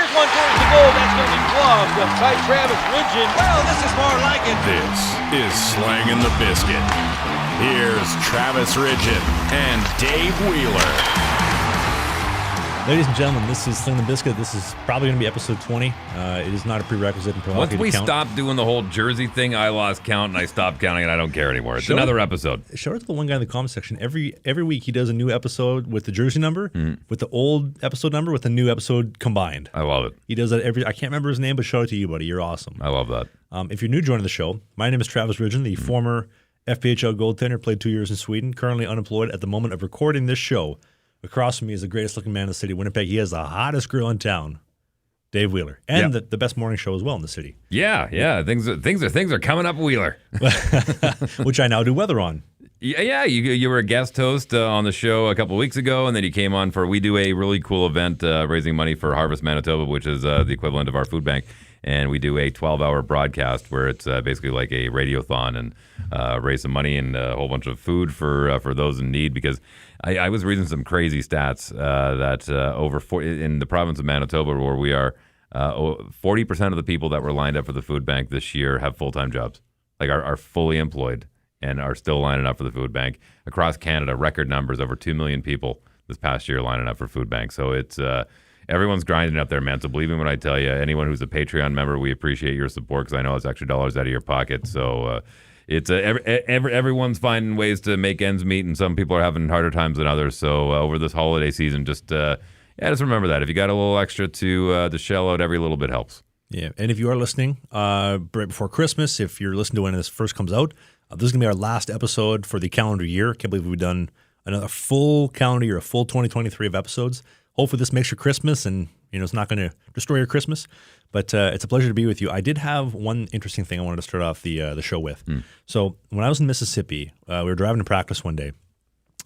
Here's one towards the goal. That's going to be gloved by Travis Regina. Well, this is more like it. This is Slangin The Bizkit. Here's Travis Regina and Dave Wheeler. Ladies and gentlemen, this is Slangin The Bizkit. This is probably going to be episode 20. It is not a prerequisite in pro hockey Once we to count. stopped doing the whole jersey thing, I lost count and I stopped counting and I don't care anymore. It's another episode. Shout out to the one guy in the comment section. Every week he does a new episode with the jersey number, with the old episode number, with the new episode combined. I love it. He does that I can't remember his name, but shout out to you, buddy. You're awesome. I love that. If you're new joining the show, my name is Travis Regina, the former FPHL goaltender, played 2 years in Sweden, currently unemployed at the moment of recording this show. Across from me is the greatest looking man in the city of Winnipeg. He has the hottest girl in town, Dave Wheeler, and the best morning show as well in the city. Yeah. Things are coming up, Wheeler. Which I now do weather on. Yeah. You were a guest host on the show a couple of weeks ago, and then you came on we do a really cool event raising money for Harvest Manitoba, which is the equivalent of our food bank. And we do a 12-hour broadcast where it's basically like a radiothon and raise some money and a whole bunch of food for those in need. Because I was reading some crazy stats that in the province of Manitoba, where we are, 40% of the people that were lined up for the food bank this year have full-time jobs, like are fully employed and are still lining up for the food bank. Across Canada, record numbers, over 2 million people this past year lining up for food bank. So it's... everyone's grinding up there, man. So believe me when I tell you, anyone who's a Patreon member, we appreciate your support because I know it's extra dollars out of your pocket. So it's everyone's finding ways to make ends meet, and some people are having harder times than others. So over this holiday season, just remember that if you got a little extra to shell out, every little bit helps. Yeah, and if you are listening right before Christmas, if you're listening to when this first comes out, this is gonna be our last episode for the calendar year. Can't believe we've done another full calendar year, a full 2023 of episodes. Hopefully this makes your Christmas, and it's not going to destroy your Christmas. But it's a pleasure to be with you. I did have one interesting thing I wanted to start off the show with. So when I was in Mississippi, we were driving to practice one day,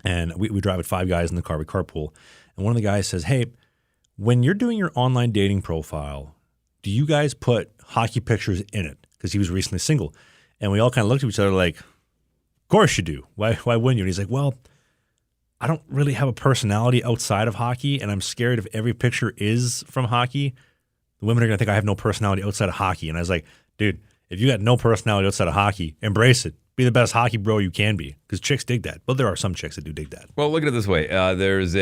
and we drive with 5 guys in the car. We carpool, and one of the guys says, "Hey, when you're doing your online dating profile, do you guys put hockey pictures in it?" Because he was recently single, and we all kind of looked at each other like, "Of course you do. Why wouldn't you?" And he's like, "Well, I don't really have a personality outside of hockey, and I'm scared if every picture is from hockey, the women are going to think I have no personality outside of hockey." And I was like, dude, if you got no personality outside of hockey, embrace it. Be the best hockey bro you can be, because chicks dig that. Well, there are some chicks that do dig that. Well, look at it this way. There's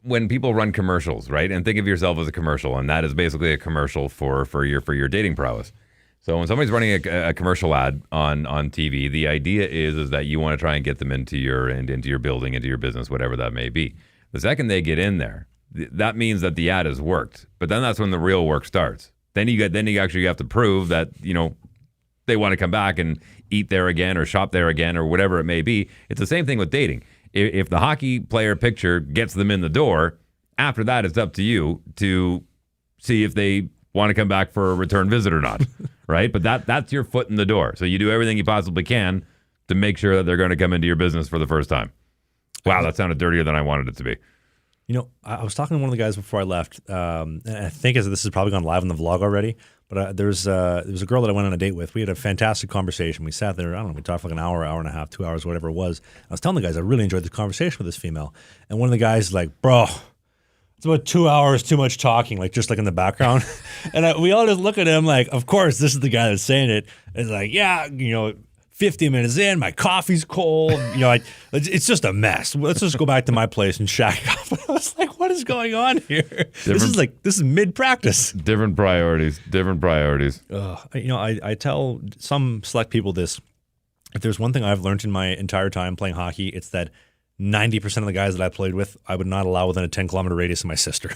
when people run commercials, right? And think of yourself as a commercial, and that is basically a commercial for your dating prowess. So when somebody's running a commercial ad on TV, the idea is that you want to try and get them into your building, into your business, whatever that may be. The second they get in there, that means that the ad has worked. But then that's when the real work starts. Then you actually have to prove that they want to come back and eat there again or shop there again or whatever it may be. It's the same thing with dating. If the hockey player picture gets them in the door, after that it's up to you to see if they want to come back for a return visit or not. Right? But that's your foot in the door. So you do everything you possibly can to make sure that they're going to come into your business for the first time. Wow, that sounded dirtier than I wanted it to be. I was talking to one of the guys before I left, and I think this has probably gone live on the vlog already, but there was a girl that I went on a date with. We had a fantastic conversation. We sat there, we talked for like an hour and a half, 2 hours, whatever it was. I was telling the guys I really enjoyed this conversation with this female. And one of the guys is like, "Bro, it's about 2 hours too much talking," like just like in the background. And we all just look at him like, of course, this is the guy that's saying it. It's like, 50 minutes in, my coffee's cold. It's just a mess. Let's just go back to my place and shack up. I was like, what is going on here? This is mid-practice. Different priorities. I tell some select people this. If there's one thing I've learned in my entire time playing hockey, it's that 90% of the guys that I played with, I would not allow within a 10-kilometer radius of my sister.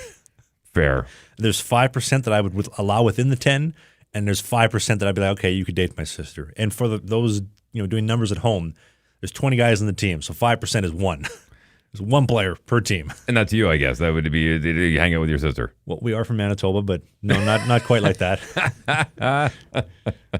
Fair. There's 5% that I would allow within the 10, and there's 5% that I'd be like, okay, you could date my sister. And for those doing numbers at home, there's 20 guys on the team, so 5% is one. There's one player per team. And that's you, I guess. That would be you hang out with your sister. Well, we are from Manitoba, but no, not quite like that.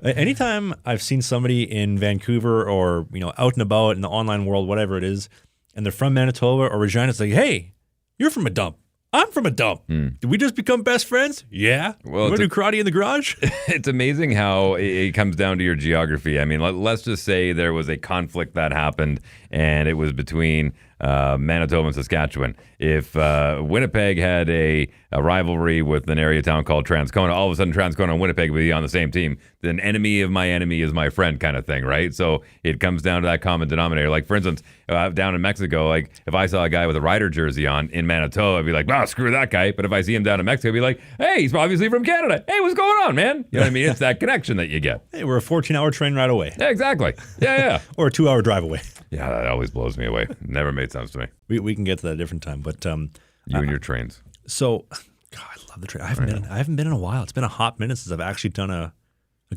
Anytime I've seen somebody in Vancouver or out and about in the online world, whatever it is, and they're from Manitoba or Regina, it's like, hey, you're from a dump. I'm from a dump. Did we just become best friends? Yeah. Well, you want to do karate in the garage? It's amazing how it comes down to your geography. I mean, let's just say there was a conflict that happened, and it was between Manitoba and Saskatchewan. If Winnipeg had a rivalry with an area town called Transcona, all of a sudden Transcona and Winnipeg would be on the same team. Then enemy of my enemy is my friend kind of thing, right? So it comes down to that common denominator. Like, for instance, down in Mexico, like if I saw a guy with a Rider jersey on in Manitoba, I'd be like, wow, screw that guy. But if I see him down in Mexico, I'd be like, hey, he's obviously from Canada. Hey, what's going on, man? You know what I mean? It's that connection that you get. Hey, we're a 14-hour train ride away. Yeah, exactly. Yeah. Or a 2-hour drive away. Yeah, that always blows me away. Never made sense to me. We can get to that a different time. But you and your trains. So, God, I love the train. I haven't been in a while. It's been a hot minute since I've actually done a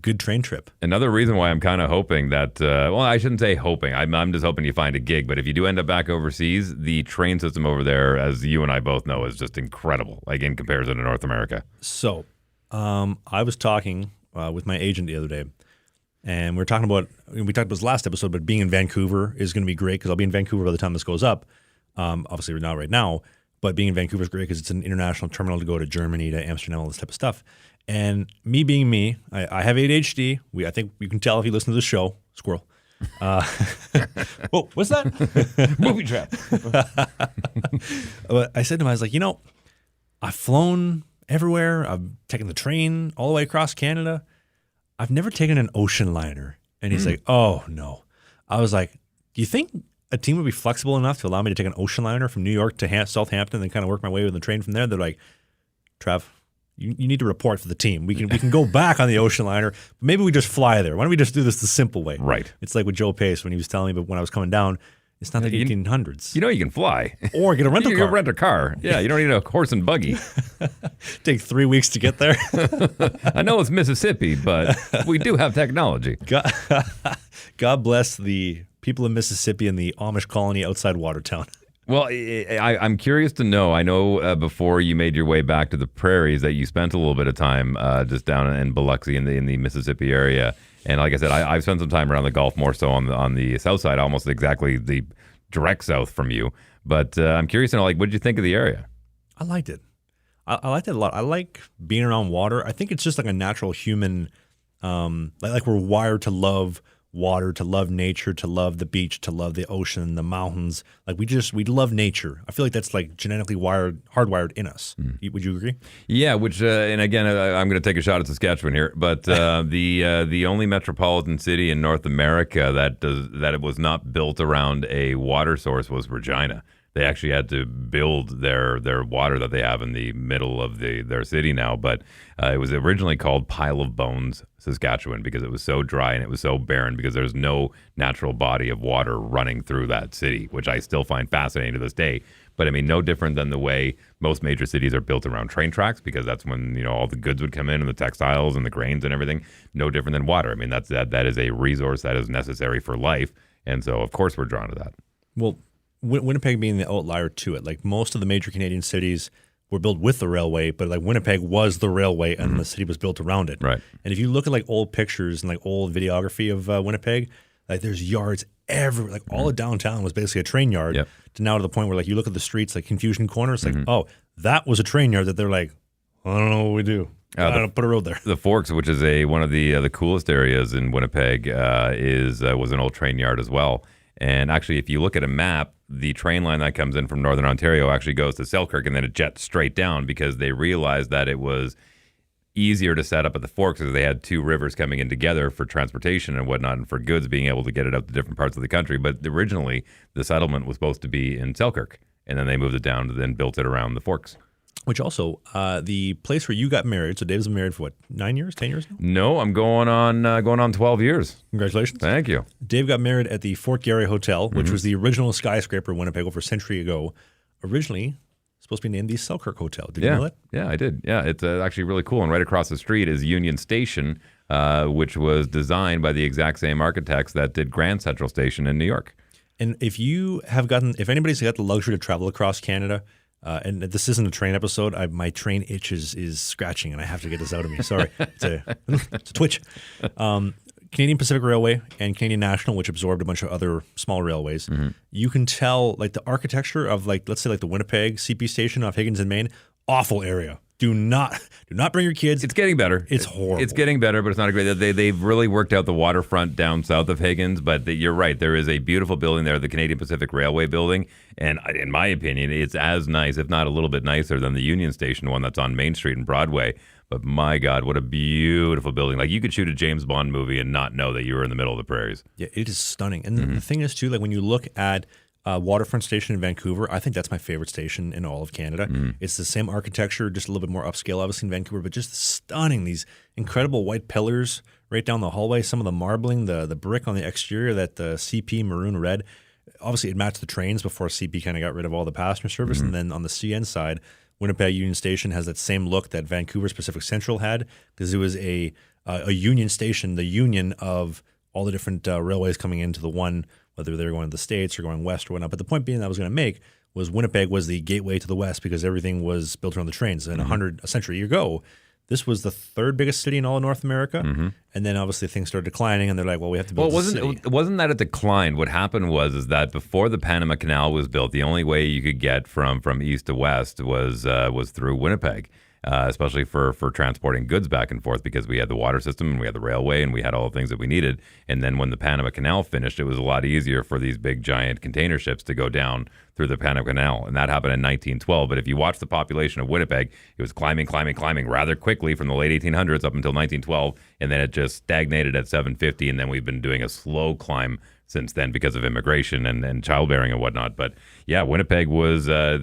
good train trip. Another reason why I'm kind of hoping that, well, I shouldn't say hoping. I'm just hoping you find a gig. But if you do end up back overseas, the train system over there, as you and I both know, is just incredible, like in comparison to North America. So, I was talking with my agent the other day, and we talked about this last episode, but being in Vancouver is going to be great because I'll be in Vancouver by the time this goes up. Obviously, we're not right now, but being in Vancouver is great because it's an international terminal to go to Germany, to Amsterdam, all this type of stuff. And me being me, I have ADHD. I think you can tell if you listen to the show. Squirrel. Whoa, what's that? Movie trap. But I said to him, I was like, I've flown everywhere. I've taken the train all the way across Canada. I've never taken an ocean liner. And he's like, oh, no. I was like, do you think a team would be flexible enough to allow me to take an ocean liner from New York to Southampton and then kind of work my way with the train from there? They're like, Trav, you need to report for the team. We can go back on the ocean liner, but maybe we just fly there. Why don't we just do this the simple way? Right. It's like with Joe Pace when he was telling me, but when I was coming down, it's not the 1800s. You can fly. Or get a rental car. Rent a car. Yeah, you don't need a horse and buggy. Take 3 weeks to get there. I know it's Mississippi, but we do have technology. God bless the people of Mississippi and the Amish colony outside Watertown. Well, I'm curious to know. I know before you made your way back to the prairies that you spent a little bit of time just down in Biloxi in the Mississippi area. And like I said, I've spent some time around the Gulf, more so on the south side, almost exactly the direct south from you. But I'm curious to know, like, what did you think of the area? I liked it. I liked it a lot. I like being around water. I think it's just like a natural human, like we're wired to love water, to love nature, to love the beach, to love the ocean, the mountains. Like we love nature. I feel like that's like genetically hardwired in us. Would you agree? Yeah, which and again, I'm going to take a shot at Saskatchewan here, but the only metropolitan city in North America that it was not built around a water source was Regina. They actually had to build their water that they have in the middle of their city now, but it was originally called Pile of Bones, Saskatchewan, because it was so dry and it was so barren because there's no natural body of water running through that city, which I still find fascinating to this day. But I mean, no different than the way most major cities are built around train tracks, because that's when all the goods would come in and the textiles and the grains and everything. No different than water. I mean, that is a resource that is necessary for life, and so of course we're drawn to that. Well, Winnipeg being the outlier to it, like most of the major Canadian cities were built with the railway, but like Winnipeg was the railway and the city was built around it. Right. And if you look at like old pictures and like old videography of Winnipeg, like there's yards everywhere. Like all of downtown was basically a train yard. Yep. To now to the point where like you look at the streets, like Confusion Corner, it's like, oh, that was a train yard that they're like, I don't know what we do. Put a road there. The Forks, which is one of the coolest areas in Winnipeg, was an old train yard as well. And actually, if you look at a map, the train line that comes in from Northern Ontario actually goes to Selkirk, and then it jets straight down because they realized that it was easier to set up at the Forks because they had two rivers coming in together for transportation and whatnot, and for goods being able to get it out to different parts of the country. But originally, the settlement was supposed to be in Selkirk, and then they moved it down and then built it around the Forks. Which also, the place where you got married, so Dave's been married for what, 9 years, 10 years now? No, I'm going on 12 years. Congratulations. Thank you. Dave got married at the Fort Garry Hotel, which was the original skyscraper in Winnipeg over a century ago. Originally supposed to be named the Selkirk Hotel. Did you know that? Yeah, I did. Yeah, it's actually really cool. And right across the street is Union Station, which was designed by the exact same architects that did Grand Central Station in New York. And if anybody's got the luxury to travel across Canada, and this isn't a train episode, my train itch is scratching, and I have to get this out of me. Sorry. It's a twitch. Canadian Pacific Railway and Canadian National, which absorbed a bunch of other small railways, you can tell like the architecture of like, let's say like the Winnipeg CP station off Higgins and Main, awful area. do not bring your kids. It's getting better. It's horrible. It's getting better, but it's not a great. They've really worked out the waterfront down south of Higgins, but you're right. There is a beautiful building there, the Canadian Pacific Railway building, and in my opinion, it's as nice, if not a little bit nicer, than the Union Station one that's on Main Street and Broadway. But my God, what a beautiful building! Like you could shoot a James Bond movie and not know that you were in the middle of the prairies. Yeah, it is stunning. And the thing is too, like when you look at Waterfront Station in Vancouver, I think that's my favorite station in all of Canada. It's the same architecture, just a little bit more upscale, obviously, in Vancouver, but just stunning. These incredible white pillars right down the hallway, some of the marbling, the brick on the exterior, that the CP maroon red. Obviously, it matched the trains before CP kind of got rid of all the passenger service. And then on the CN side, Winnipeg Union Station has that same look that Vancouver's Pacific Central had, because it was a Union Station, the union of all the different railways coming into the one, whether they were going to the States or going west or whatnot. But the point being that I was going to make was Winnipeg was the gateway to the west because everything was built around the trains. And a century ago, this was the third biggest city in all of North America. And then obviously things started declining, and they're like, well, we have to build a city. It wasn't that it declined. What happened was that before the Panama Canal was built, the only way you could get from east to west was through Winnipeg. Especially for transporting goods back and forth, because we had the water system and we had the railway and we had all the things that we needed. And then when the Panama Canal finished, it was a lot easier for these big giant container ships to go down through the Panama Canal. And that happened in 1912. But if you watch the population of Winnipeg, it was climbing rather quickly from the late 1800s up until 1912. And then it just stagnated at 750. And then we've been doing a slow climb since then because of immigration and childbearing and whatnot. But yeah, Winnipeg was, I'm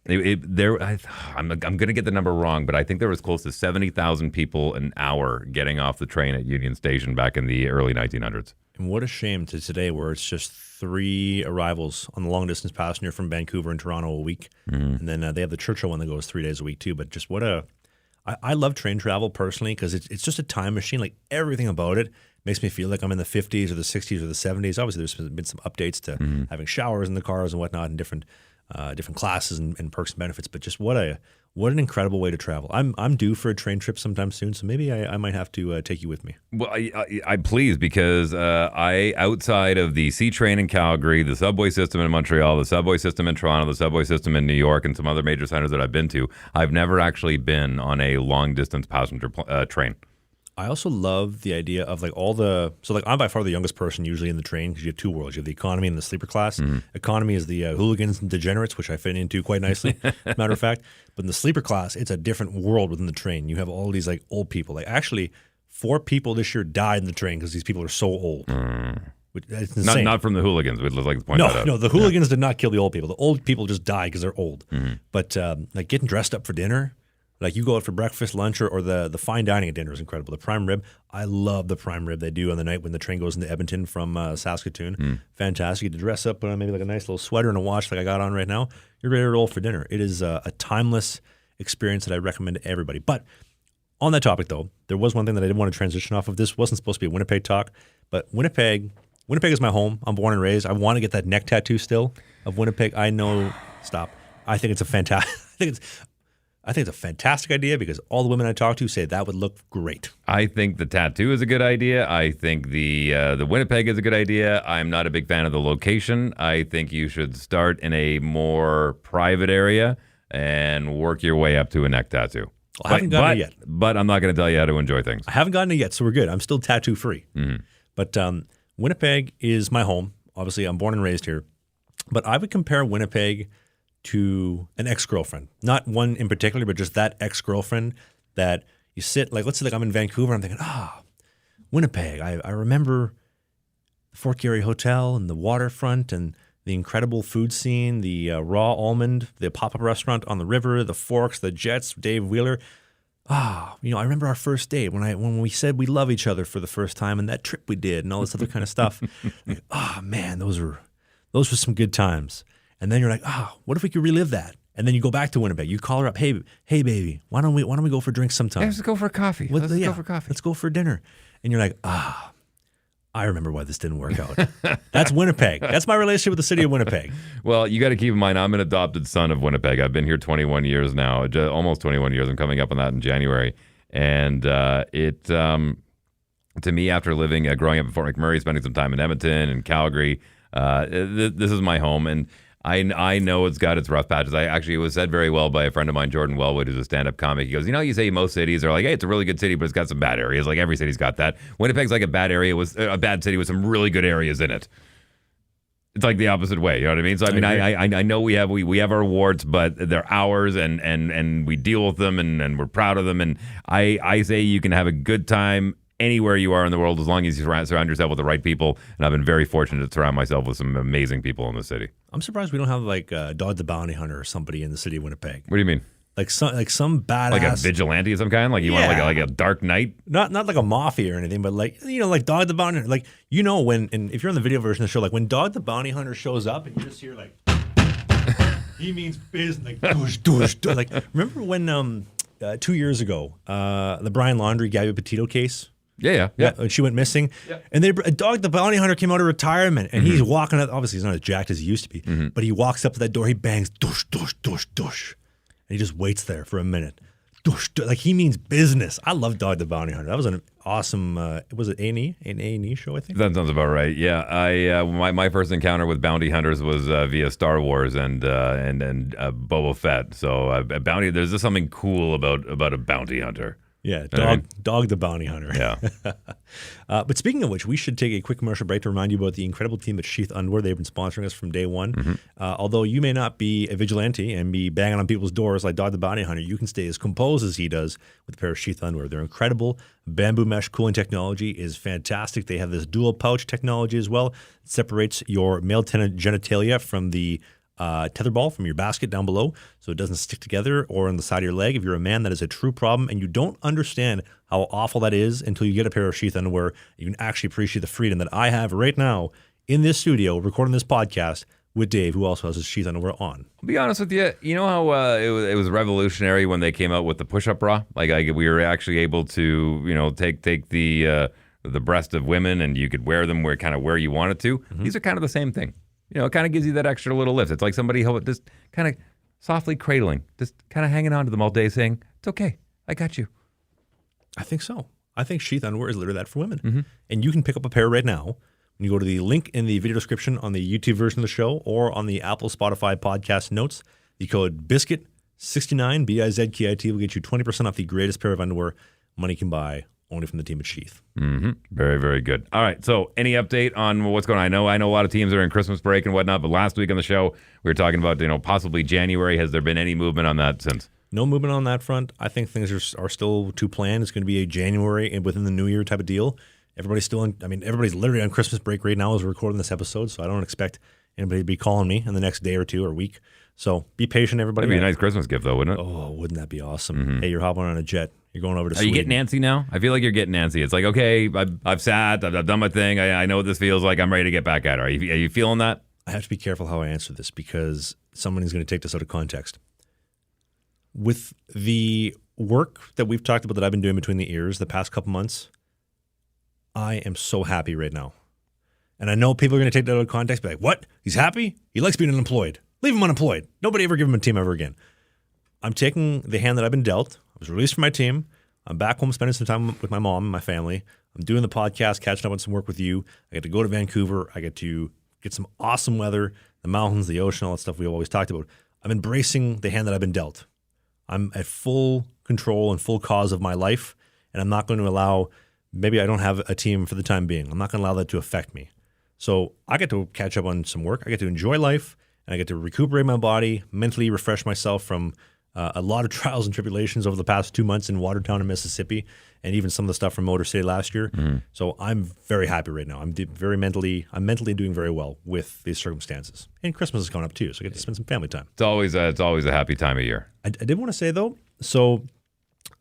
going to get the number wrong, but I think there was close to 70,000 people an hour getting off the train at Union Station back in the early 1900s. And what a shame to today, where it's just 3 arrivals on the long distance passenger from Vancouver and Toronto a week. And then they have the Churchill one that goes 3 days a week too. But just I love train travel personally, because it's just a time machine. Like everything about it makes me feel like I'm in the 50s or the 60s or the 70s. Obviously, there's been some updates to having showers in the cars and whatnot, and different classes and perks and benefits, but just what an incredible way to travel. I'm due for a train trip sometime soon, so maybe I might have to take you with me. Well, I please, because I, outside of the C train in Calgary, the subway system in Montreal, the subway system in Toronto, the subway system in New York, and some other major centers that I've been to, I've never actually been on a long distance passenger train. I also love the idea of like I'm by far the youngest person usually in the train, because you have 2 worlds. You have the economy and the sleeper class. Economy is the hooligans and degenerates, which I fit into quite nicely, as a matter of fact. But in the sleeper class, it's a different world within the train. You have all these like old people. Like actually, 4 people this year died in the train because these people are so old. It's insane. Not from the hooligans. We'd like to point that out. No, the hooligans did not kill the old people. The old people just died because they're old. But like getting dressed up for dinner. Like you go out for breakfast, lunch, or the fine dining at dinner is incredible. The prime rib, I love the prime rib they do on the night when the train goes into Edmonton from Saskatoon. Fantastic. You get to dress up, put on maybe like a nice little sweater and a watch like I got on right now. You're ready to roll for dinner. It is a timeless experience that I recommend to everybody. But on that topic, though, there was one thing that I didn't want to transition off of. This wasn't supposed to be a Winnipeg talk, but Winnipeg is my home. I'm born and raised. I want to get that neck tattoo still of Winnipeg. I know. Stop. I think it's a fantastic. I think it's a fantastic idea, because all the women I talk to say that would look great. I think the tattoo is a good idea. I think the Winnipeg is a good idea. I'm not a big fan of the location. I think you should start in a more private area and work your way up to a neck tattoo. Well, I haven't gotten it yet. But I'm not going to tell you how to enjoy things. I haven't gotten it yet, so we're good. I'm still tattoo free. But Winnipeg is my home. Obviously, I'm born and raised here. But I would compare Winnipeg to an ex-girlfriend. Not one in particular, but just that ex-girlfriend that you sit, like let's say like I'm in Vancouver, I'm thinking, Winnipeg. I remember the Fort Garry Hotel and the waterfront and the incredible food scene, the raw almond, the pop-up restaurant on the river, the Forks, the Jets, Dave Wheeler. I remember our first date when we said we love each other for the first time, and that trip we did and all this other kind of stuff. Like, man, those were some good times. And then you're like, what if we could relive that? And then you go back to Winnipeg. You call her up, hey baby, why don't we go for drinks sometime? Yeah, let's go for a coffee. Let's go for coffee. Let's go for dinner. And you're like, I remember why this didn't work out. That's Winnipeg. That's my relationship with the city of Winnipeg. Well, you got to keep in mind, I'm an adopted son of Winnipeg. I've been here 21 years now, almost 21 years. I'm coming up on that in January. And to me, after growing up in Fort McMurray, spending some time in Edmonton and Calgary, this is my home. And I know it's got its rough patches. It was said very well by a friend of mine, Jordan Wellwood, who's a stand-up comic. He goes, you say most cities are like, hey, it's a really good city, but it's got some bad areas. Like every city's got that. Winnipeg's like a bad city with some really good areas in it. It's like the opposite way, you know what I mean? So I know we have our warts, but they're ours, and we deal with them, and we're proud of them. And I say you can have a good time anywhere you are in the world as long as you surround yourself with the right people. And I've been very fortunate to surround myself with some amazing people in the city. I'm surprised we don't have like Dog the Bounty Hunter or somebody in the city of Winnipeg. What do you mean? Like some badass, like a vigilante of some kind. Like you want like a dark knight. Not like a mafia or anything, but like like Dog the Bounty Hunter. Like and if you're on the video version of the show, like when Dog the Bounty Hunter shows up, and you just hear like he means business, like douche, douche, douche. Like remember when 2 years ago the Brian Laundrie Gabby Petito case. Yeah. She went missing, and Dog the Bounty Hunter came out of retirement, and he's walking up. Obviously, he's not as jacked as he used to be, but he walks up to that door. He bangs, douche, douche, douche, douche. And he just waits there for a minute. Like he means business. I love Dog the Bounty Hunter. That was an awesome. Was it A&E? An A&E show? I think that sounds about right. Yeah, my first encounter with bounty hunters was via Star Wars and Boba Fett. So a bounty. There's just something cool about a bounty hunter. Yeah, Dog the Bounty Hunter. Yeah. But speaking of which, we should take a quick commercial break to remind you about the incredible team at Sheath Underwear. They've been sponsoring us from day one. Although you may not be a vigilante and be banging on people's doors like Dog the Bounty Hunter, you can stay as composed as he does with a pair of Sheath Underwear. They're incredible. Bamboo mesh cooling technology is fantastic. They have this dual pouch technology as well. It separates your male genitalia from the tetherball from your basket down below so it doesn't stick together or on the side of your leg. If you're a man, that is a true problem, and you don't understand how awful that is until you get a pair of Sheath Underwear. You can actually appreciate the freedom that I have right now in this studio recording this podcast with Dave, who also has his Sheath Underwear on. I'll be honest with you, you know how it was revolutionary when they came out with the push-up bra? Like we were actually able to, take the breast of women, and you could wear them where you wanted to. These are kind of the same thing. It kind of gives you that extra little lift. It's like somebody just kind of softly cradling, just kind of hanging on to them all day saying, it's okay, I got you. I think so. I think Sheath Underwear is literally that for women. And you can pick up a pair right now when you go to the link in the video description on the YouTube version of the show or on the Apple, Spotify podcast notes. The code BIZKIT69, BIZKIT, will get you 20% off the greatest pair of underwear money can buy, only from the team at Sheath. Very, very good. All right, so any update on what's going on? I know a lot of teams are in Christmas break and whatnot, but last week on the show, we were talking about possibly January. Has there been any movement on that since? No movement on that front. I think things are still to plan. It's going to be a January and within the new year type of deal. Everybody's everybody's literally on Christmas break right now as we're recording this episode, so I don't expect anybody to be calling me in the next day or two or week. So be patient, everybody. That'd be a nice Christmas gift, though, wouldn't it? Oh, wouldn't that be awesome? Hey, you're hopping on a jet. You're going over to Sweden. Are you getting antsy now? I feel like you're getting antsy. It's like, okay, I've sat, I've done my thing. I know what this feels like. I'm ready to get back at it. Are you feeling that? I have to be careful how I answer this because someone is going to take this out of context. With the work that we've talked about that I've been doing between the ears the past couple months, I am so happy right now. And I know people are going to take that out of context, be like, what? He's happy? He likes being unemployed. Leave him unemployed. Nobody ever give him a team ever again. I'm taking the hand that I've been dealt. I was released from my team. I'm back home spending some time with my mom and my family. I'm doing the podcast, catching up on some work with you. I get to go to Vancouver. I get to get some awesome weather, the mountains, the ocean, all that stuff we've always talked about. I'm embracing the hand that I've been dealt. I'm at full control and full cause of my life, and I'm not going to allow, maybe I don't have a team for the time being. I'm not going to allow that to affect me. So I get to catch up on some work. I get to enjoy life, and I get to recuperate my body, mentally refresh myself from a lot of trials and tribulations over the past 2 months in Watertown in Mississippi, and even some of the stuff from Motor City last year. So I'm very happy right now. I'm mentally doing very well with these circumstances. And Christmas is coming up too, so I get to spend some family time. It's always a happy time of year. I did want to say though, so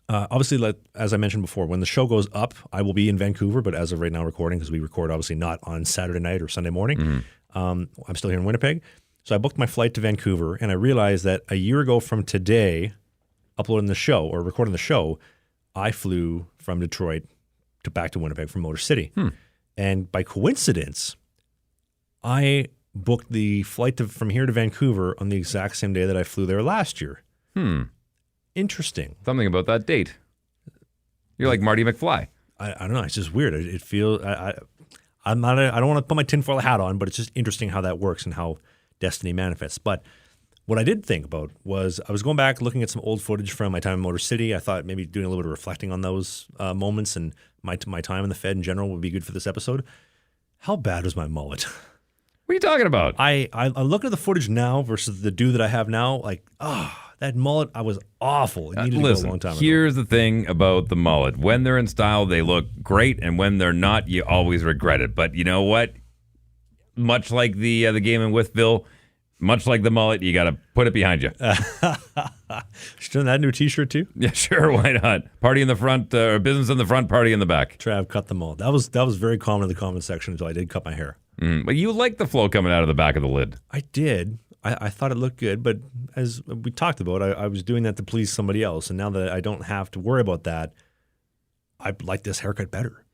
obviously, as I mentioned before, when the show goes up, I will be in Vancouver, but as of right now recording, because we record obviously not on Saturday night or Sunday morning, I'm still here in Winnipeg. So I booked my flight to Vancouver, and I realized that a year ago from today, uploading the show or recording the show, I flew from Detroit back to Winnipeg from Motor City. And by coincidence, I booked the flight from here to Vancouver on the exact same day that I flew there last year. Interesting. Something about that date. You're like Marty McFly. I don't know. It's just weird. It feels I don't want to put my tinfoil hat on, but it's just interesting how that works and how destiny manifests. But what I did think about was I was going back looking at some old footage from my time in Motor City. I thought maybe doing a little bit of reflecting on those moments and my time in the Fed in general would be good for this episode. How bad was my mullet? What are you talking about? I look at the footage now versus the do that I have now. Like, that mullet, I was awful. It needed to go a long time ago. Here's the thing about the mullet. When they're in style, they look great, and when they're not, you always regret it. But you know what? Much like the game in Withville, much like the mullet, you got to put it behind you. She's doing that into a T-shirt too? Yeah, sure. Why not? Party in the front, or business in the front, party in the back. Trav cut the mullet. That was very common in the comment section until I did cut my hair. But you like the flow coming out of the back of the lid. I did. I thought it looked good, but as we talked about, I was doing that to please somebody else. And now that I don't have to worry about that, I like this haircut better.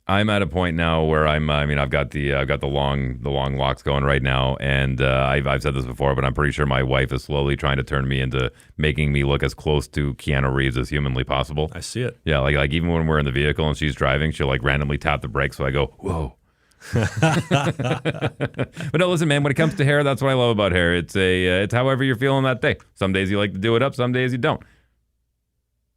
I'm at a point now where I've got the long locks going right now, and I've said this before, but I'm pretty sure my wife is slowly trying to turn me into making me look as close to Keanu Reeves as humanly possible. I see it. Yeah, like even when we're in the vehicle and she's driving, she'll like randomly tap the brakes, so I go, whoa. But no, listen, man, when it comes to hair, that's what I love about hair. It's however you're feeling that day. Some days you like to do it up, some days you don't.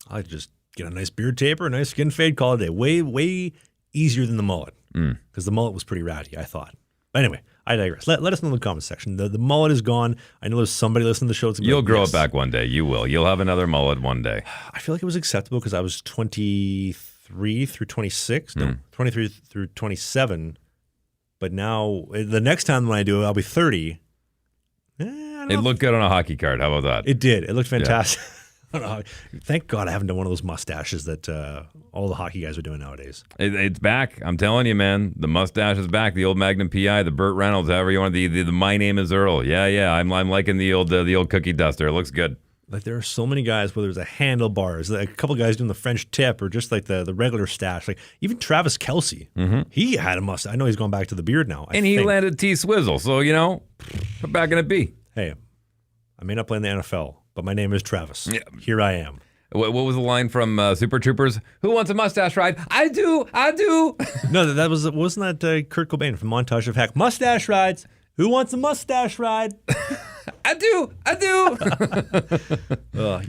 I just get a nice beard taper, a nice skin fade, call it a day. Way easier than the mullet, because the mullet was pretty ratty, I thought. But anyway, I digress. Let us know in the comment section. The mullet is gone. I know there's somebody listening to the show. You'll grow it back one day. You will. You'll have another mullet one day. I feel like it was acceptable because I was 23 through 26. No, 23 through 27. But now, the next time when I do it, I'll be 30. It looked good on a hockey card. How about that? It did. It looked fantastic. Yeah. Thank God I haven't done one of those mustaches that all the hockey guys are doing nowadays. It's back. I'm telling you, man. The mustache is back. The old Magnum PI, the Burt Reynolds, however you want. The My Name is Earl. Yeah. I'm liking the old cookie duster. It looks good. Like there are so many guys, whether it's a handlebars, like a couple guys doing the French tip, or just like the regular stash. Like even Travis Kelce, he had a mustache. I know he's going back to the beard now. He landed T-Swizzle. So how bad can it be? Hey, I may not play in the NFL, but my name is Travis. Yeah. Here I am. What was the line from Super Troopers? Who wants a mustache ride? I do. No, wasn't that Kurt Cobain from Montage of Heck? Mustache rides. Who wants a mustache ride? I do. Well,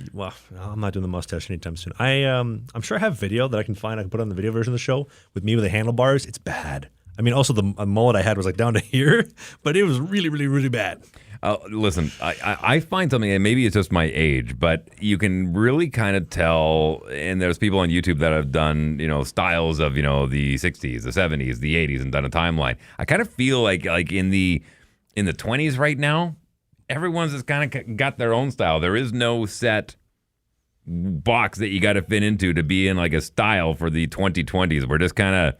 I'm not doing the mustache anytime soon. I'm sure I have video that I can find. I can put on the video version of the show with me with the handlebars. It's bad. I mean, also the mullet I had was like down to here, but it was really, really, really bad. Listen, I find something, and maybe it's just my age, but you can really kind of tell, and there's people on YouTube that have done, styles of, the 60s, the 70s, the 80s, and done a timeline. I kind of feel like in the 20s right now, everyone's just kind of got their own style. There is no set box that you got to fit into to be in like a style for the 2020s. We're just kind of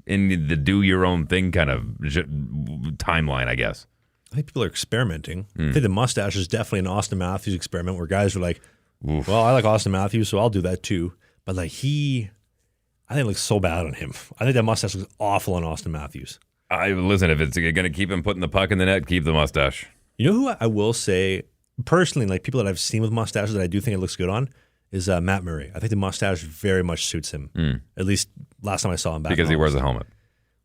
in the do your own thing kind of timeline, I guess. I think people are experimenting. I think the mustache is definitely an Austin Matthews experiment where guys are like, well, I like Austin Matthews, so I'll do that too. But like I think it looks so bad on him. I think that mustache looks awful on Austin Matthews. Listen, if it's going to keep him putting the puck in the net, keep the mustache. You know who I will say, personally, like people that I've seen with mustaches that I do think it looks good on, is Matt Murray. I think the mustache very much suits him. At least last time I saw him back. Because he wears a helmet.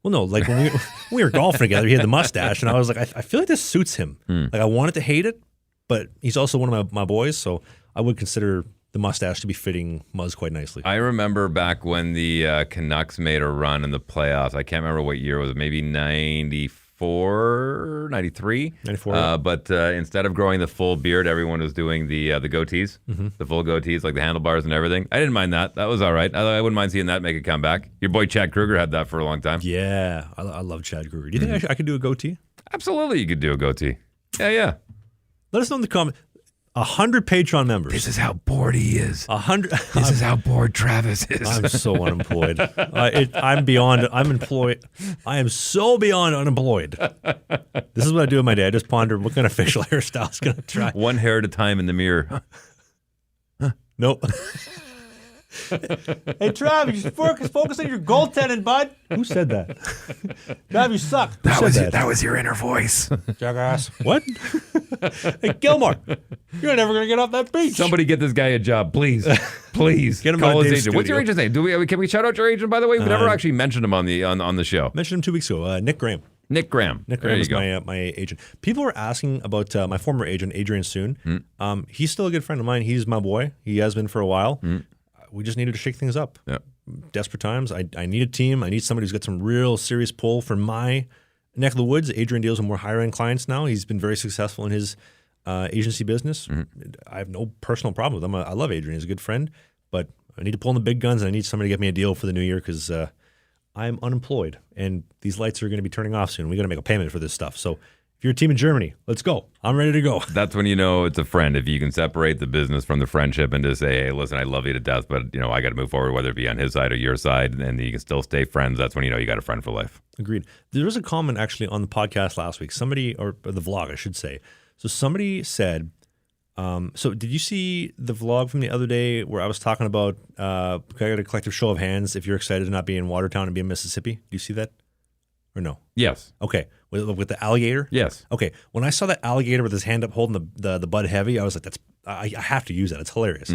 Well, no, like when we were golfing together, he had the mustache, and I was like, I feel like this suits him. Like I wanted to hate it, but he's also one of my boys, so I would consider the mustache to be fitting Muzz quite nicely. I remember back when the Canucks made a run in the playoffs. I can't remember what year it was. Maybe 94, 93? 94. But instead of growing the full beard, everyone was doing the goatees, the full goatees, like the handlebars and everything. I didn't mind that. That was all right. I wouldn't mind seeing that make a comeback. Your boy Chad Kruger had that for a long time. Yeah, I love Chad Kruger. Do you think I could do a goatee? Absolutely, you could do a goatee. Yeah. Let us know in the comments. 100 Patreon members. This is how bored he is. 100. This is how bored Travis is. I'm so unemployed. I'm beyond. I'm employed. I am so beyond unemployed. This is what I do with my day. I just ponder what kind of facial hairstyle is going to try. One hair at a time in the mirror. Nope. Hey, Trav, you should focus on your goaltending, bud. Who said that? Trav, you suck. That was your inner voice. Jackass. What? Hey, Gilmore, you're never going to get off that beach. Somebody get this guy a job, please. Please. Get him Call on his Dave's agent. What's your studio. agent's name? Can we shout out your agent, by the way? We never actually mentioned him on the show. Mentioned him 2 weeks ago. Nick Graham. Nick Graham. Nick Graham is my agent. People are asking about my former agent, Adrian Soon. He's still a good friend of mine. He's my boy. He has been for a while. We just needed to shake things up. Yep. Desperate times. I need a team. I need somebody who's got some real serious pull for my neck of the woods. Adrian deals with more higher-end clients now. He's been very successful in his agency business. I have no personal problem with him. I love Adrian. He's a good friend. But I need to pull in the big guns, and I need somebody to get me a deal for the new year because I'm unemployed, and these lights are going to be turning off soon. We got to make a payment for this stuff. So if you're a team in Germany, let's go. I'm ready to go. That's when you know it's a friend. If you can separate the business from the friendship and just say, hey, listen, I love you to death, but I got to move forward, whether it be on his side or your side, and you can still stay friends. That's when you know you got a friend for life. Agreed. There was a comment actually on the podcast last week. Somebody, or the vlog, I should say. So somebody said, so did you see the vlog from the other day where I was talking about, I got a collective show of hands if you're excited to not be in Watertown and be in Mississippi? Do you see that? Or no? Yes. Okay. With the alligator? Yes. Okay. When I saw that alligator with his hand up holding the Bud Heavy, I was like, I have to use that. It's hilarious.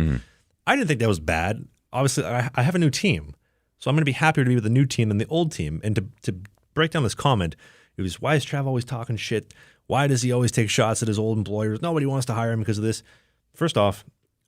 I didn't think that was bad. Obviously, I have a new team. So I'm going to be happier to be with the new team than the old team. And to break down this comment, it was, why is Trav always talking shit? Why does he always take shots at his old employers? Nobody wants to hire him because of this. First off,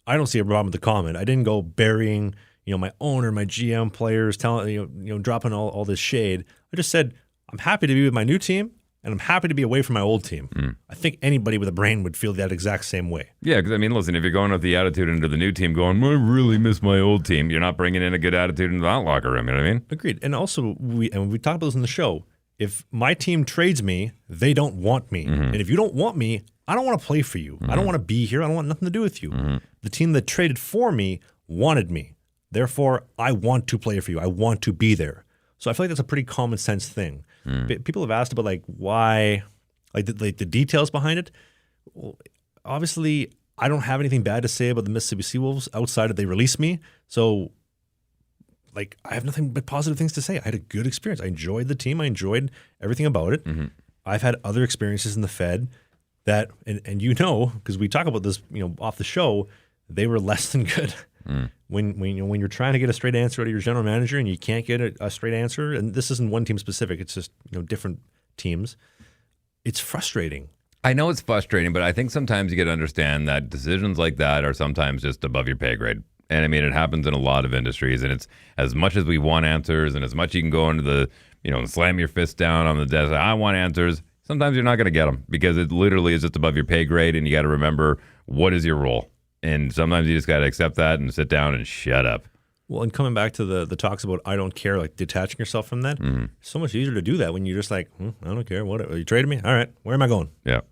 I don't see a problem with the comment. I didn't go burying, my owner, my GM players, telling, dropping all this shade. I just said, I'm happy to be with my new team, and I'm happy to be away from my old team. I think anybody with a brain would feel that exact same way. Yeah, because, listen, if you're going with the attitude into the new team going, I really miss my old team, you're not bringing in a good attitude into that locker room, you know what I mean? Agreed. And also, we talked about this in the show, if my team trades me, they don't want me. And if you don't want me, I don't want to play for you. I don't want to be here. I don't want nothing to do with you. The team that traded for me wanted me. Therefore, I want to play for you. I want to be there. So I feel like that's a pretty common sense thing. People have asked about why, the details behind it. Well, obviously, I don't have anything bad to say about the Mississippi Seawolves outside of they released me. So I have nothing but positive things to say. I had a good experience. I enjoyed the team. I enjoyed everything about it. I've had other experiences in the Fed that, and because we talk about this, off the show, they were less than good. When you're trying to get a straight answer out of your general manager and you can't get a straight answer, and this isn't one team specific, it's just different teams. It's frustrating. I know it's frustrating, but I think sometimes you got to understand that decisions like that are sometimes just above your pay grade. And it happens in a lot of industries, and it's as much as we want answers and as much you can go into the, and slam your fist down on the desk, I want answers. Sometimes you're not going to get them because it literally is just above your pay grade, and you got to remember what is your role. And sometimes you just got to accept that and sit down and shut up. Well, and coming back to the talks about I don't care, detaching yourself from that, it's so much easier to do that when you're just I don't care. What, are you trading me? All right, where am I going? Yeah.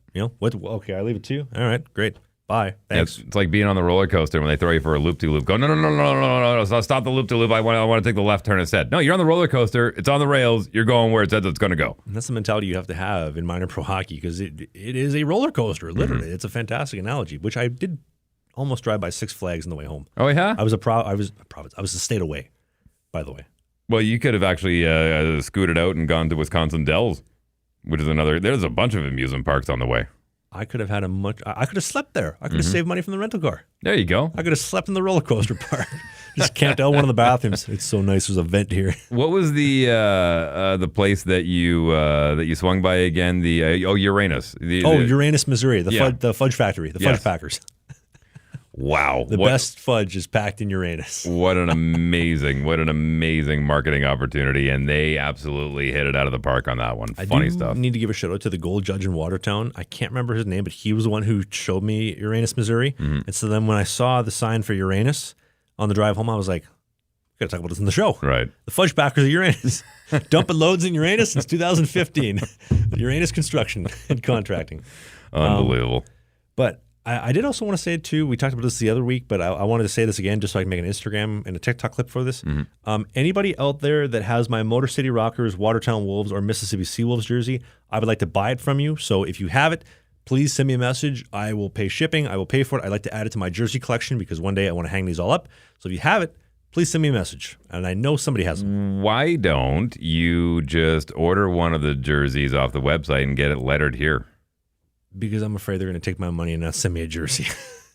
What? Okay, I leave it to you. All right, great. Bye. Thanks. Yeah, it's like being on the roller coaster when they throw you for a loop-de-loop. Go, no. Stop the loop-de-loop. I want to take the left turn instead. No, you're on the roller coaster. It's on the rails. You're going where it says it's going to go. And that's the mentality you have to have in minor pro hockey because it is a roller coaster, literally. It's a fantastic analogy, which I did almost drive by Six Flags on the way home. Oh, yeah? I was a province. I was a state away, by the way. Well, you could have actually scooted out and gone to Wisconsin Dells, which is there's a bunch of amusement parks on the way. I could have had I could have slept there. I could have saved money from the rental car. There you go. I could have slept in the roller coaster park. Just camped out one of the bathrooms. It's so nice. There's a vent here. What was the place that you swung by again? The Uranus. Uranus, Missouri. The fudge factory. The fudge packers. Wow. The best fudge is packed in Uranus. What an amazing marketing opportunity. And they absolutely hit it out of the park on that one. Funny stuff. I need to give a shout out to the gold judge in Watertown. I can't remember his name, but he was the one who showed me Uranus, Missouri. And so then when I saw the sign for Uranus on the drive home, I was like, got to talk about this in the show. Right. The fudge packers of Uranus. Dumping loads in Uranus since 2015. Uranus Construction and Contracting. Unbelievable. But I did also want to say, too, we talked about this the other week, but I wanted to say this again just so I can make an Instagram and a TikTok clip for this. Anybody out there that has my Motor City Rockers, Watertown Wolves, or Mississippi Seawolves jersey, I would like to buy it from you. So if you have it, please send me a message. I will pay shipping. I will pay for it. I'd like to add it to my jersey collection because one day I want to hang these all up. So if you have it, please send me a message. And I know somebody has them. Why don't you just order one of the jerseys off the website and get it lettered here? Because I'm afraid they're going to take my money and not send me a jersey.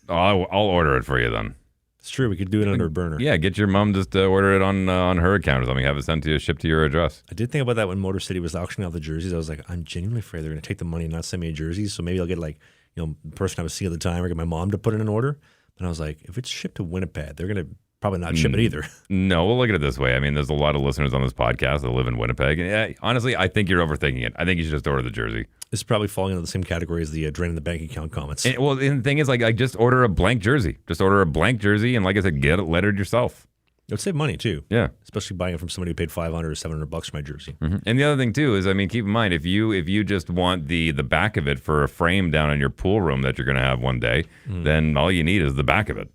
I'll order it for you then. It's true. We could do it under a burner. Yeah, get your mom just to order it on her account or something. Have it sent to you, shipped to your address. I did think about that when Motor City was auctioning off the jerseys. I was like, I'm genuinely afraid they're going to take the money and not send me a jersey. So maybe I'll get the person I was seeing at the time or get my mom to put in an order. And I was like, if it's shipped to Winnipeg, they're going to probably not ship it either. No, we'll look at it this way. I mean, there's a lot of listeners on this podcast that live in Winnipeg. And honestly, I think you're overthinking it. I think you should just order the jersey. This is probably falling into the same category as the draining the bank account comments. And the thing is, like, just order a blank jersey. Just order a blank jersey, and like I said, get it lettered yourself. It would save money too. Yeah, especially buying it from somebody who paid $500 or $700 for my jersey. Mm-hmm. And the other thing too is, I mean, keep in mind if you just want the back of it for a frame down in your pool room that you're going to have one day, then all you need is the back of it.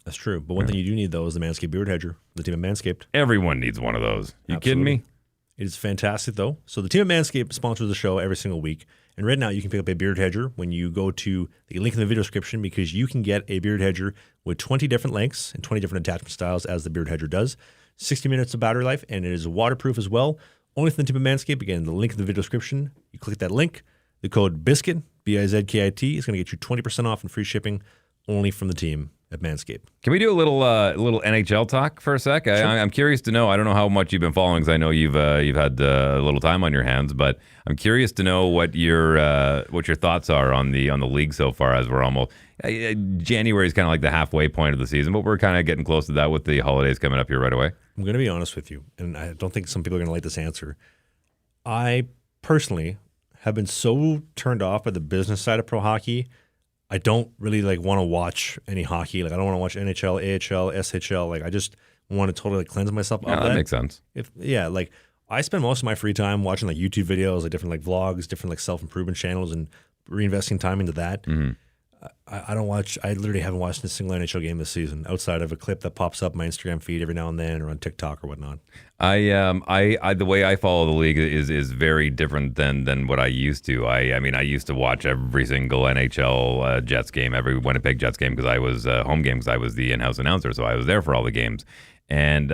That's true. But one thing you do need though is the Manscaped Beard Hedger, the team at Manscaped. Everyone needs one of those. You Absolutely. kidding me? It is fantastic though. So the team at Manscaped sponsors the show every single week. And right now, you can pick up a beard hedger when you go to the link in the video description because you can get a beard hedger with 20 different lengths and 20 different attachment styles as the beard hedger does. 60 minutes of battery life, and it is waterproof as well. Only from the team at Manscaped. Again, the link in the video description. You click that link. The code BIZKIT, B-I-Z-K-I-T, is going to get you 20% off and free shipping only from the team at Manscaped. Can we do a little NHL talk for a sec? Sure. I'm curious to know. I don't know how much you've been following because I know you've had a little time on your hands, but I'm curious to know what your thoughts are on the league so far. As we're almost January is kind of like the halfway point of the season, but we're kind of getting close to that with the holidays coming up here right away. I'm going to be honest with you, and I don't think some people are going to like this answer. I personally have been so turned off by the business side of pro hockey. I don't really want to watch any hockey. I don't want to watch NHL, AHL, SHL. I just want to totally cleanse myself of that. That makes sense. I spend most of my free time watching YouTube videos, different vlogs, different self-improvement channels, and reinvesting time into that. Mm-hmm. I literally haven't watched a single NHL game this season outside of a clip that pops up my Instagram feed every now and then or on TikTok or whatnot. The way I follow the league is very different than what I used to. I used to watch every single NHL Jets game, every Winnipeg Jets game because I was home game because I was the in-house announcer, so I was there for all the games. And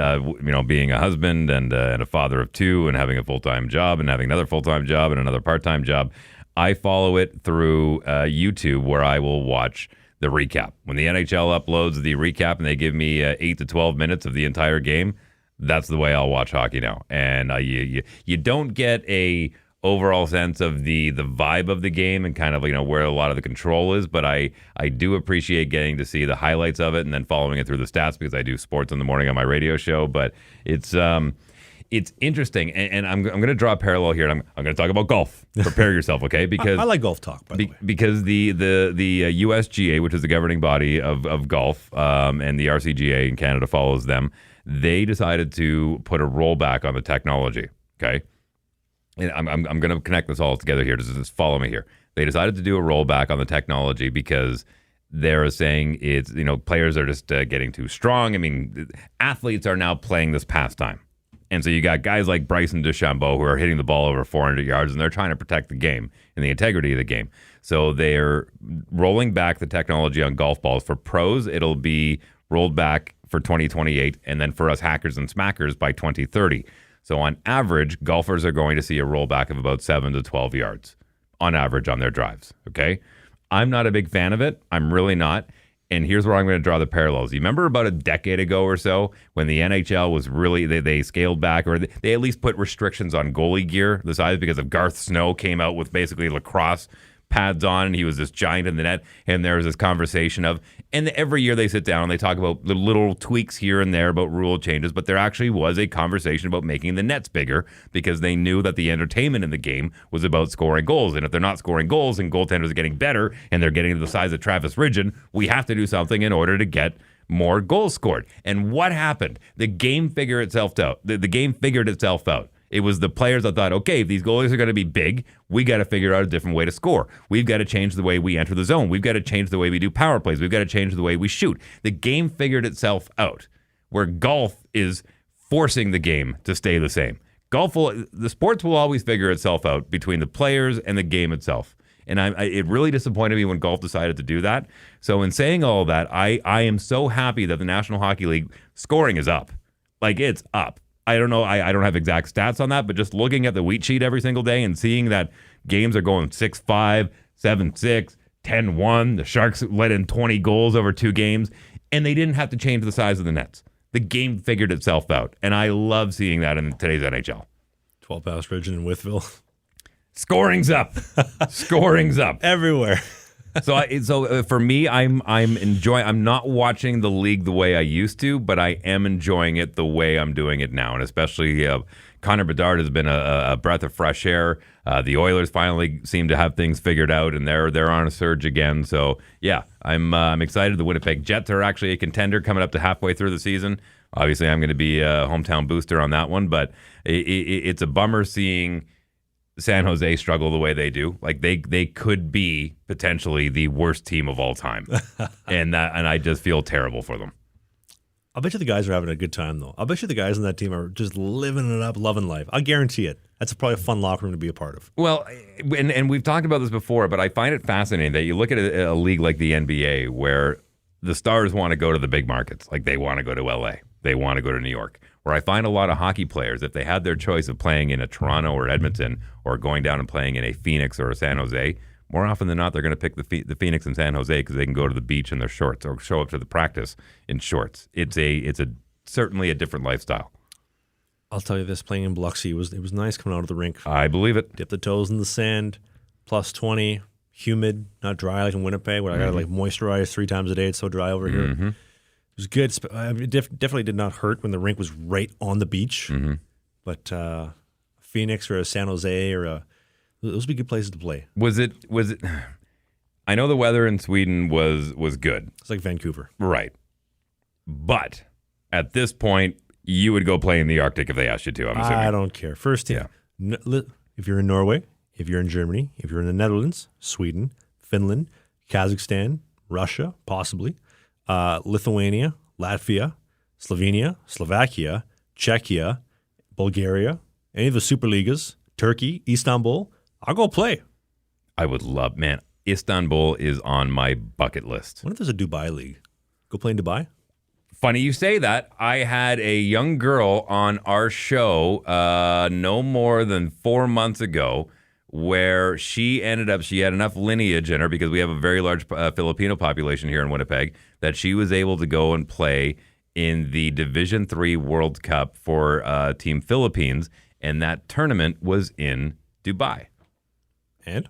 being a husband and a father of two and having a full-time job and having another full-time job and another part-time job, I follow it through YouTube where I will watch the recap. When the NHL uploads the recap and they give me 8 to 12 minutes of the entire game, that's the way I'll watch hockey now. And you don't get a overall sense of the vibe of the game and kind of where a lot of the control is, but I do appreciate getting to see the highlights of it and then following it through the stats because I do sports in the morning on my radio show. But it's interesting, and I'm going to draw a parallel here, and I'm going to talk about golf. Prepare yourself, okay? Because I like golf talk, by the way. Because the USGA, which is the governing body of golf, and the RCGA in Canada follows them, they decided to put a rollback on the technology, okay? And I'm going to connect this all together here. Just follow me here. They decided to do a rollback on the technology because they're saying it's, players are just getting too strong. I mean, athletes are now playing this pastime. And so you got guys like Bryson DeChambeau who are hitting the ball over 400 yards, and they're trying to protect the game and the integrity of the game. So they're rolling back the technology on golf balls. For pros, it'll be rolled back for 2028, and then for us hackers and smackers by 2030. So on average, golfers are going to see a rollback of about 7 to 12 yards on average on their drives, okay? I'm not a big fan of it. I'm really not. And here's where I'm going to draw the parallels. You remember about a decade ago or so when the NHL was really, they scaled back, or they at least put restrictions on goalie gear, the size, because of Garth Snow came out with basically lacrosse pads on, and he was this giant in the net, and there was this conversation of, and every year they sit down and they talk about the little tweaks here and there about rule changes, but there actually was a conversation about making the nets bigger because they knew that the entertainment in the game was about scoring goals, and if they're not scoring goals and goaltenders are getting better and they're getting to the size of Travis Regina, we have to do something in order to get more goals scored. And what happened? The game figured itself out. The game figured itself out. It was the players that thought, okay, if these goalies are going to be big, we got to figure out a different way to score. We've got to change the way we enter the zone. We've got to change the way we do power plays. We've got to change the way we shoot. The game figured itself out, where golf is forcing the game to stay the same. The sports will always figure itself out between the players and the game itself. And it really disappointed me when golf decided to do that. So in saying all of that, I am so happy that the National Hockey League scoring is up. It's up. I don't know. I don't have exact stats on that, but just looking at the wheat sheet every single day and seeing that games are going 6-5, 7-6, 10-1. The Sharks let in 20 goals over 2 games. and they didn't have to change the size of the nets. The game figured itself out, and I love seeing that in today's NHL. 12 past Regina and Withville. Scoring's up. Scoring's up. Everywhere. So for me, I'm enjoying. I'm not watching the league the way I used to, but I am enjoying it the way I'm doing it now, and especially Connor Bedard has been a breath of fresh air. The Oilers finally seem to have things figured out, and they're on a surge again. So yeah, I'm excited. The Winnipeg Jets are actually a contender coming up to halfway through the season. Obviously, I'm going to be a hometown booster on that one, but it's a bummer seeing San Jose struggle the way they do. Like they could be potentially the worst team of all time, and I just feel terrible for them. I bet you the guys are having a good time though. I bet you the guys on that team are just living it up, loving life. I guarantee it. That's probably a fun locker room to be a part of. Well, and we've talked about this before, but I find it fascinating that you look at a league like the NBA where the stars want to go to the big markets, like they want to go to LA, they want to go to New York. Where I find a lot of hockey players, if they had their choice of playing in a Toronto or Edmonton or going down and playing in a Phoenix or a San Jose, more often than not, they're going to pick the Phoenix and San Jose because they can go to the beach in their shorts or show up to the practice in shorts. It's certainly a different lifestyle. I'll tell you this: playing in Biloxi it was nice coming out of the rink. I believe it. Dip the toes in the sand, plus 20, humid, not dry like in Winnipeg, where I got to like moisturize 3 times a day. It's so dry over here. Mm-hmm. It was good. It definitely did not hurt when the rink was right on the beach. Mm-hmm. But Phoenix or a San Jose those would be good places to play. Was it? I know the weather in Sweden was good. It's like Vancouver. Right. But at this point, you would go play in the Arctic if they asked you to, I'm assuming. I don't care. First team. Yeah. If you're in Norway, if you're in Germany, if you're in the Netherlands, Sweden, Finland, Kazakhstan, Russia, possibly, Lithuania, Latvia, Slovenia, Slovakia, Czechia, Bulgaria, any of the Superligas, Turkey, Istanbul, I'll go play. I would love, man, Istanbul is on my bucket list. What if there's a Dubai league? Go play in Dubai? Funny you say that. I had a young girl on our show no more than 4 months ago where she had enough lineage in her because we have a very large Filipino population here in Winnipeg that she was able to go and play in the Division III World Cup for Team Philippines, and that tournament was in Dubai. And?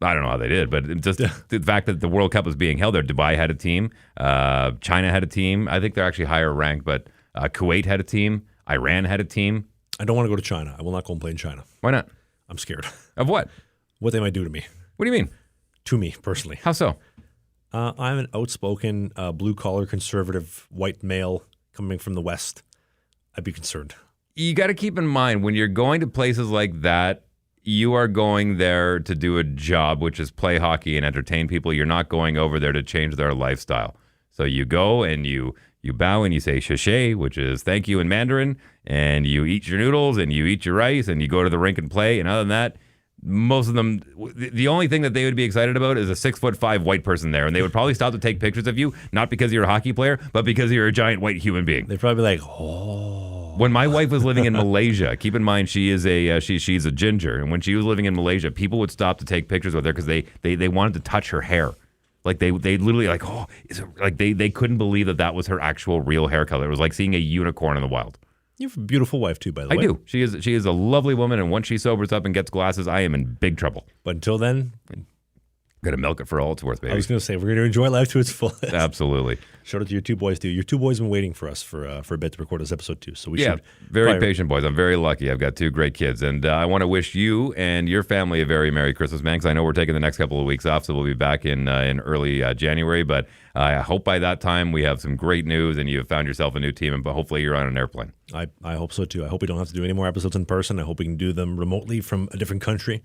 I don't know how they did, but just the fact that the World Cup was being held there. Dubai had a team. China had a team. I think they're actually higher ranked, but Kuwait had a team. Iran had a team. I don't want to go to China. I will not go and play in China. Why not? I'm scared. Of what? What they might do to me. What do you mean? To me, personally. How so? I'm an outspoken, blue-collar, conservative, white male coming from the West. I'd be concerned. You got to keep in mind, when you're going to places like that, you are going there to do a job, which is play hockey and entertain people. You're not going over there to change their lifestyle. So you go and you bow and you say "shashay," which is thank you in Mandarin, and you eat your noodles and you eat your rice and you go to the rink and play. And other than that, most of them, the only thing that they would be excited about is a 6'5" white person there, and they would probably stop to take pictures of you, not because you're a hockey player, but because you're a giant white human being. They'd probably be like, oh. When my wife was living in Malaysia, keep in mind she is she's a ginger, and when she was living in Malaysia, people would stop to take pictures with her because they wanted to touch her hair. Like they literally like, oh, is it, like they couldn't believe that was her actual real hair color. It was like seeing a unicorn in the wild. You have a beautiful wife too, by the way. I do. She is a lovely woman, and once she sobers up and gets glasses, I am in big trouble. But until then, Got to milk it for all it's worth, baby. I was going to say, we're going to enjoy life to its fullest. Absolutely. Shout out to your two boys, too. Your two boys have been waiting for us for a bit to record this episode, too. So we should. Very patient boys. I'm very lucky. I've got two great kids. And I want to wish you and your family a very Merry Christmas, man, because I know we're taking the next couple of weeks off, so we'll be back in early January. But I hope by that time we have some great news and you have found yourself a new team, and hopefully you're on an airplane. I hope so, too. I hope we don't have to do any more episodes in person. I hope we can do them remotely from a different country.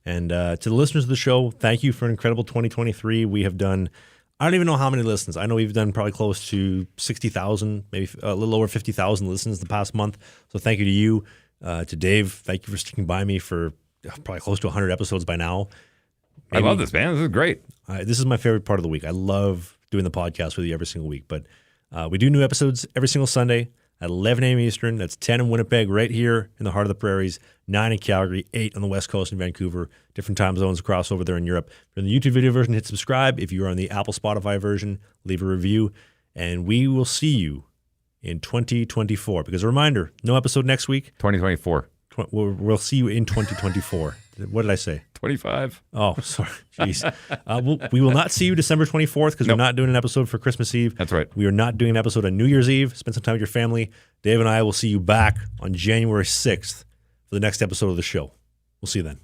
And to the listeners of the show, thank you for an incredible 2023. We have done, I don't even know how many listens. I know we've done probably close to 60,000, maybe a little over 50,000 listens the past month. So thank you to you, to Dave. Thank you for sticking by me for probably close to 100 episodes by now. I love this, man. This is great. This is my favorite part of the week. I love doing the podcast with you every single week. But we do new episodes every single Sunday at 11 a.m. Eastern. That's 10 in Winnipeg, right here in the heart of the prairies, 9 in Calgary, 8 on the West Coast in Vancouver, different time zones across over there in Europe. If you're in the YouTube video version, hit subscribe. If you are on the Apple Spotify version, leave a review. and we will see you in 2024. Because a reminder, no episode next week. 2024. We'll see you in 2024. What did I say? 25. Oh, sorry. Jeez. We will not see you December 24th because we're not doing an episode for Christmas Eve. That's right. We are not doing an episode on New Year's Eve. Spend some time with your family. Dave and I will see you back on January 6th for the next episode of the show. We'll see you then.